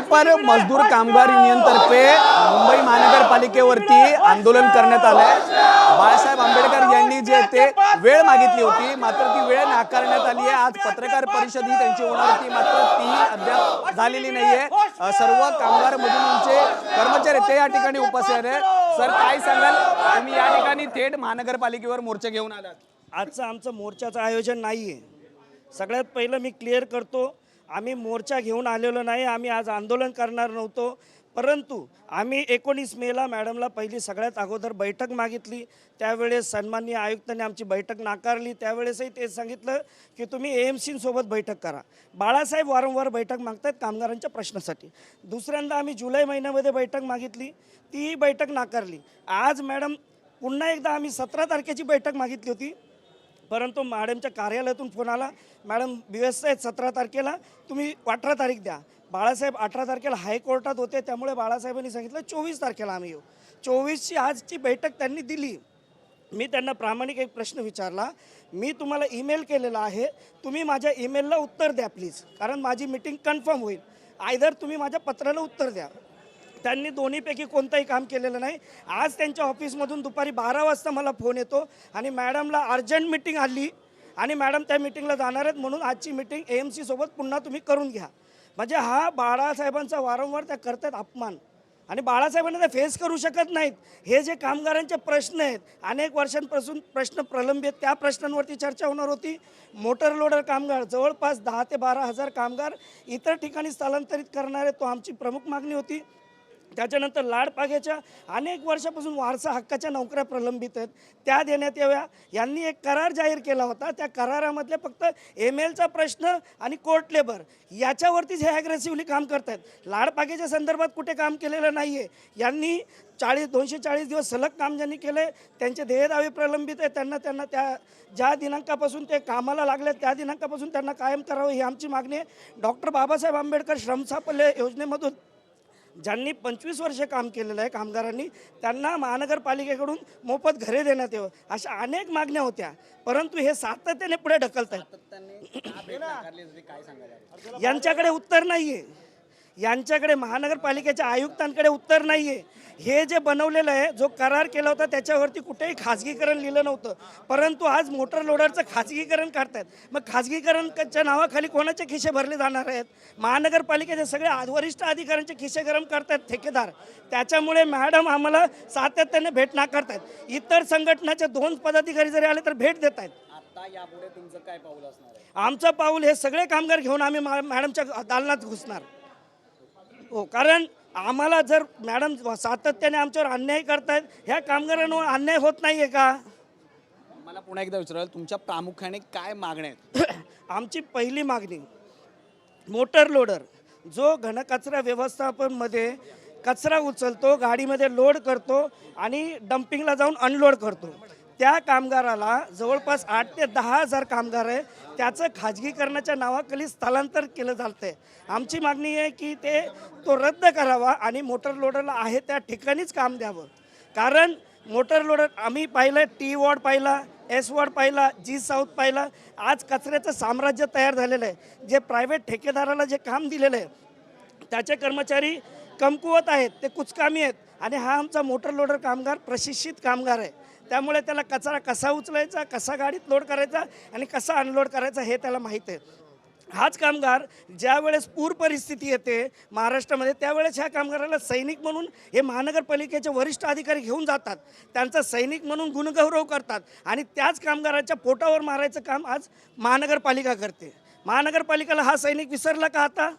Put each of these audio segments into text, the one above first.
पर मजदूर कामगार युनियनतर्फे मुंबई महानगरपालिकेवरती आंदोलन करण्यात आलंय। बाळासाहेब आंबेडकर यांनी जे ते वेळ मागितली होती, मात्र ती वेळ नाकारण्यात आली आहे। आज पत्रकार परिषद ही त्यांची होणार होती, मात्र ती अद्याप झालेली नाहीये। सर्व कामगार मजदूरांचे कर्मचारी ते या ठिकाणी उपस्थित आहेत। सर, काय सांगाल, तुम्ही या ठिकाणी थेट महानगरपालिकेवर मोर्चा घेऊन आलात? आजचं आमचं मोर्चाचं आयोजन नाही आहे। सगळ्यात पहिलं मी क्लिअर करतो, आम्ही मोर्चा घेऊन आलेलो नाही, आम्ही आज आंदोलन करणार नव्हतो। परंतु आम्ही 19 मेला मॅडमला पहिली सगळ्यात अगोदर बैठक मागितली। त्यावेळेस सन्माननीय आयुक्तांनी आमची बैठक नाकारली। त्यावेळेसही ते सांगितलं की तुम्ही AMCसोबत बैठक करा। बाळासाहेब वारंवार बैठक मागतात कामगारांच्या प्रश्नासाठी। दुसऱ्यांदा आम्ही जुलै महिन्यामध्ये बैठक मागितली, तीही बैठक नाकारली। आज मॅडम पुन्हा एकदा आम्ही 17 तारखेची बैठक मागितली होती, परंतु मॅडमच्या कार्यालयातून फोन आला, मॅडम व्यस्त आहेत 17 तारखेला, तुम्ही 18 तारीख द्या। बाळासाहेब 18 तारखेला हायकोर्टात होते, त्यामुळे बाळासाहेबांनी सांगितलं 24 तारखेला आम्ही येऊ। 24ची आजची बैठक त्यांनी दिली। मी त्यांना प्रामाणिक एक प्रश्न विचारला, मी तुम्हाला ईमेल केलेला आहे, तुम्ही माझ्या ईमेलला उत्तर द्या प्लीज, कारण माझी मीटिंग कन्फर्म होईल। आयदर तुम्ही माझ्या पत्राला उत्तर द्या। त्यांनी दोन्हीपैकी कोणतंही काम केलेलं नाही। आज त्यांच्या ऑफिसमधून दुपारी 12 वाजता मला फोन येतो आणि मॅडमला अर्जंट मीटिंग आली आणि मॅडम त्या मीटिंगला जाणार आहेत, म्हणून आजची मीटिंग AMCसोबत पुन्हा तुम्ही करून घ्या। म्हणजे हा बाळासाहेबांचा वारंवार त्या करतात अपमान, आणि बाळासाहेबांना ते फेस करू शकत नाहीत। हे जे कामगारांचे प्रश्न आहेत, अनेक वर्षांपासून प्रश्न प्रलंबित, त्या प्रश्नांवरती चर्चा होणार होती। मोटर लोडर कामगार जवळपास 10 ते 12 हजार कामगार इतर ठिकाणी स्थलांतरित करणारे, तो आमची प्रमुख मागणी होती। त्याच्यानंतर लाडपाग्याच्या अनेक वर्षापासून वारसा हक्काच्या नोकऱ्या प्रलंबित आहेत, त्या देण्यात याव्या। यांनी एक करार जाहीर केला होता, त्या करारामधले फक्त MLचा प्रश्न आणि कोर्ट लेबर याच्यावरतीच हे ॲग्रेसिव्हली काम करत आहेत। लाडपाग्याच्या संदर्भात कुठे काम केलेलं नाही आहे। यांनी 240 दिवस सलग काम ज्यांनी केलं आहे, त्यांचे ध्येयदावे प्रलंबित आहे। त्यांना त्या ज्या दिनांकापासून ते कामाला लागले त्या दिनांकापासून त्यांना कायम करावं, ही आमची मागणी आहे। डॉक्टर बाबासाहेब आंबेडकर श्रमसाफल्य योजनेमधून ज्यांनी 25 वर्षे काम केलेलं आहे कामगारांनी, त्यांना महानगरपालिकेकडून मोफत घरे देण्यात यावं, अशा अनेक मागण्या होत्या, परंतु हे सातत्याने पुढे ढकलत आहेत। यांच्याकडे उत्तर नाही आहे, यांच्याकडे महानगरपालिकेच्या आयुक्तांकडे उत्तर नाही आहे। हे जे बनवलेलं आहे, जो करार केला होता त्याच्यावरती कुठेही खाजगीकरण लिहिलं नव्हतं, परंतु आज मोटर लोडरचं खाजगीकरण करतायत। मग खाजगीकरणच्या नावाखाली कोणाचे खिसे भरले जाणार आहेत? महानगरपालिकेचे सगळे वरिष्ठ अधिकाऱ्यांचे खिसे गरम करतायत ठेकेदार। त्याच्यामुळे मॅडम आम्हाला सातत्याने भेट नाकारतायत। इतर संघटनाचे 2 पदाधिकारी जरी आले तर भेट देत आहेत। आता यापुढे तुमचं काय पाऊल असणार आहे? आमचं पाऊल हे सगळे कामगार घेऊन आम्ही मॅडमच्या दालनात घुसणार। हो, कारण आम्हाला जर मॅडम सातत्याने आमच्यावर अन्याय करतायत, ह्या कामगारांवर अन्याय होत नाही आहे का? मला पुन्हा एकदा विचाराल, तुमच्या प्रामुख्याने काय मागण्या आहेत? आमची पहिली मागणी, मोटर लोडर जो घनकचरा व्यवस्थापनमध्ये कचरा उचलतो, गाडीमध्ये लोड करतो आणि डम्पिंगला जाऊन अनलोड करतो, त्या कामगाराला जवळपास 8 ते 10 हजार कामगार आहे, त्याचं खाजगीकरणाच्या नावाखाली स्थलांतर केलं जातं आहे। आमची मागणी आहे की तो रद्द करावा आणि मोटर लोडरला आहे त्या ठिकाणीच काम द्यावं। कारण मोटर लोडर आम्ही पाहिलं, T वॉर्ड पाहिला, S वॉर्ड पाहिला, G साऊथ पाहिला, आज कचऱ्याचं साम्राज्य तयार झालेलं आहे। जे प्रायव्हेट ठेकेदाराला जे काम दिलेलं आहे, त्याचे कर्मचारी कमकुवत आहेत, ते कुचकामी आहेत, आणि हा आमचा मोटर लोडर कामगार प्रशिक्षित कामगार आहे। त्यामुळे त्याला कचरा कसा उचलायचा, कसा गाडीत लोड करायचा आणि कसा अनलोड करायचा हे त्याला माहीत आहे। हाच कामगार ज्या वेळेस पूर परिस्थिती येते महाराष्ट्रामध्ये, त्यावेळेस ह्या कामगाराला सैनिक म्हणून हे महानगरपालिकेचे वरिष्ठ अधिकारी घेऊन जातात, त्यांचा सैनिक म्हणून गुणगौरव करतात, आणि त्याच कामगाराच्या पोटावर मारायचं काम आज महानगरपालिका करते। महानगरपालिकेला हा सैनिक विसरला का? आता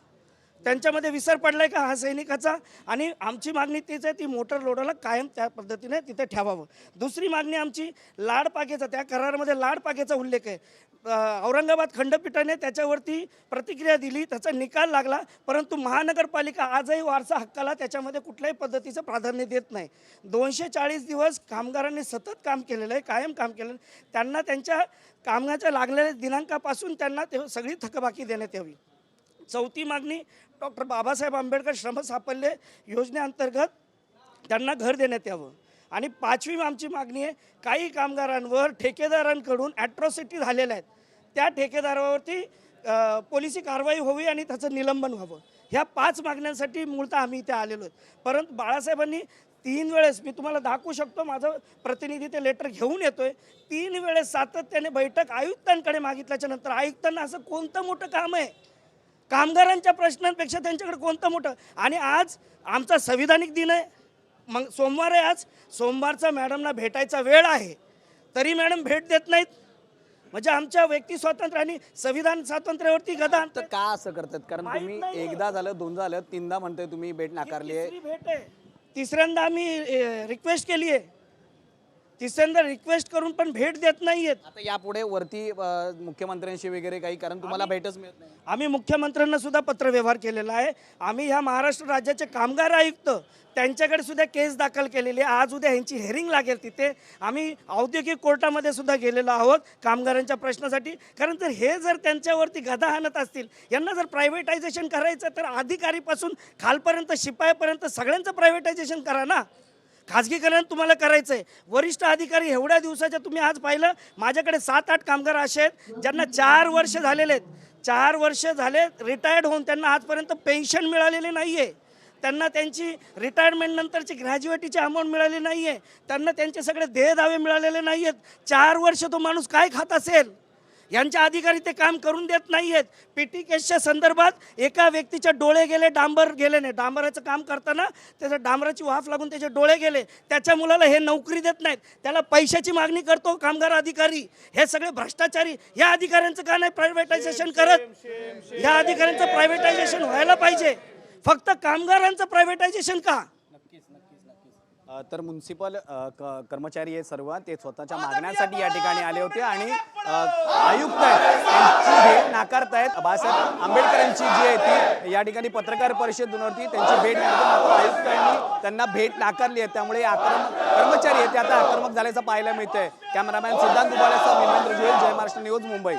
त्यांच्यामध्ये विसर पडलाय का हा सैनिकाचा? आणि आमची मागणी तीच आहे, ती मोटर लोडरला कायम त्या पद्धतीने तिथे ठेवावं। दुसरी मागणी आमची लाडपाग्याचा, त्या करारामध्ये लाडपाग्याचा उल्लेख आहे। औरंगाबाद खंडपीठाने त्याच्यावरती प्रतिक्रिया दिली, त्याचा निकाल लागला, परंतु महानगरपालिका आजही वारसा हक्काला त्याच्यामध्ये कुठल्याही पद्धतीचं प्राधान्य देत नाही। 240 दिवस कामगारांनी सतत काम केलेलं आहे, कायम काम केलेलं आहे, त्यांना त्यांच्या कामाच्या लागलेल्या दिनांकापासून त्यांना सगळी थकबाकी देण्यात यावी। चौथी मागणी, डॉक्टर बाबासाहेब आंबेडकर श्रमसाफल्य योजनेअंतर्गत त्यांना घर देण्यात यावं। आणि 5वी आमची मागणी आहे, काही कामगारांवर ठेकेदारांकडून ॲट्रॉसिटी झालेल्या आहेत, त्या ठेकेदारावरती पोलिसी कारवाई व्हावी आणि त्याचं निलंबन व्हावं। ह्या 5 मागण्यांसाठी मूळतः आम्ही इथे आलेलो आहोत. परंतु बाळासाहेबांनी 3 वेळेस, मी तुम्हाला दाखवू शकतो, माझा प्रतिनिधी ते लेटर घेऊन येतोय, 3 वेळेस सातत्याने बैठक आयुक्तांकडे मागितल्याच्या नंतर आयुक्तांना असं कोणतं मोठं काम आहे कामगारांच्या प्रश्नांपेक्षा त्यांच्याकडे कोणतं मोठं? आणि आज आमचा संविधानिक दिन आहे, मग सोमवार आहे, आज सोमवारचा मॅडमना भेटायचा वेळ आहे तरी मॅडम भेट देत नाहीत. म्हणजे आमच्या व्यक्ती स्वातंत्र्य आणि संविधान स्वातंत्र्यावरती गदा तर का असं करतात? कारण माहित तुम्ही नाहीये. एकदा झालं, दोनदा झालं, तीनदा म्हणताय तुम्ही भेट नाकारली आहे. तिसरी भेट आहे. तिसऱ्यांदा आम्ही रिक्वेस्ट केली आहे, तिसऱ्यांदा रिक्वेस्ट करून पण भेट देत नाहीयेत. आता यापुढे वरती मुख्यमंत्र्यांशी वगैरे काही, कारण तुम्हाला भेटच मिळत नाही. आम्ही मुख्यमंत्र्यांना सुद्धा पत्रव्यवहार केलेला आहे. आम्ही ह्या महाराष्ट्र राज्याचे कामगार आयुक्त त्यांच्याकडे सुद्धा केस दाखल केलेली आहे. आज उद्या ह्यांची हेअरिंग लागेल तिथे. आम्ही औद्योगिक कोर्टामध्ये सुद्धा गेलेलो आहोत कामगारांच्या प्रश्नासाठी. कारण जर त्यांच्यावरती गदा आणत असतील, यांना जर प्रायव्हेटायझेशन करायचं तर अधिकारीपासून खालपर्यंत शिपायापर्यंत सगळ्यांचं प्रायव्हेटायझेशन करा ना. खाजगीकरण तुम्हाला करायचं आहे. वरिष्ठ अधिकारी एवढ्या दिवसाच्या, तुम्ही आज पाहिलं माझ्याकडे 7-8 कामगार असे आहेत ज्यांना 4 वर्ष झालेले आहेत, 4 वर्ष झाले रिटायर्ड होऊन त्यांना आजपर्यंत पेन्शन मिळालेली नाही आहे. त्यांना त्यांची रिटायरमेंट नंतरची ग्रॅज्युएटीची अमाऊंट मिळाली नाही आहे. त्यांना त्यांचे सगळे देह दावे मिळालेले नाही आहेत. 4 वर्ष तो माणूस काय खात असेल? यांच्या अधिकारी ते काम करून देत नाही आहेत. पीटी केसच्या संदर्भात एका व्यक्तीचे डोळे गेले, डांबर गेले नाही. डांबराचं काम करताना त्याच्या डांबराची वाफ लागून त्याचे डोळे गेले. त्याच्या मुलाला हे नोकरी देत नाहीत, त्याला पैशाची मागणी करतो कामगार अधिकारी. हे सगळे भ्रष्टाचारी. या अधिकाऱ्यांचं का नाही प्रायव्हेटायझेशन करत? या अधिकाऱ्यांचं प्रायव्हेटायझेशन व्हायला पाहिजे. फक्त कामगारांचं प्रायव्हेटायझेशन का? तर म्युन्सिपल कर्मचारी आहेत सर्व, ते स्वतःच्या मागण्यांसाठी या ठिकाणी आले होते आणि आयुक्त आहेत त्यांची भेट नाकारतायत. बाळासाहेब आंबेडकरांची जी आहे ती या ठिकाणी पत्रकार परिषदेवरती त्यांची भेट नव्हती, मात्र आयुक्तांनी त्यांना भेट नाकारली आहे. त्यामुळे कर्मचारी आहेत ते आता आक्रमक झाल्याचं पाहायला मिळतंय. कॅमेरामॅन सिद्धांत दुबाळेसह मिलिंद जुएल, जय महाराष्ट्र न्यूज, मुंबई.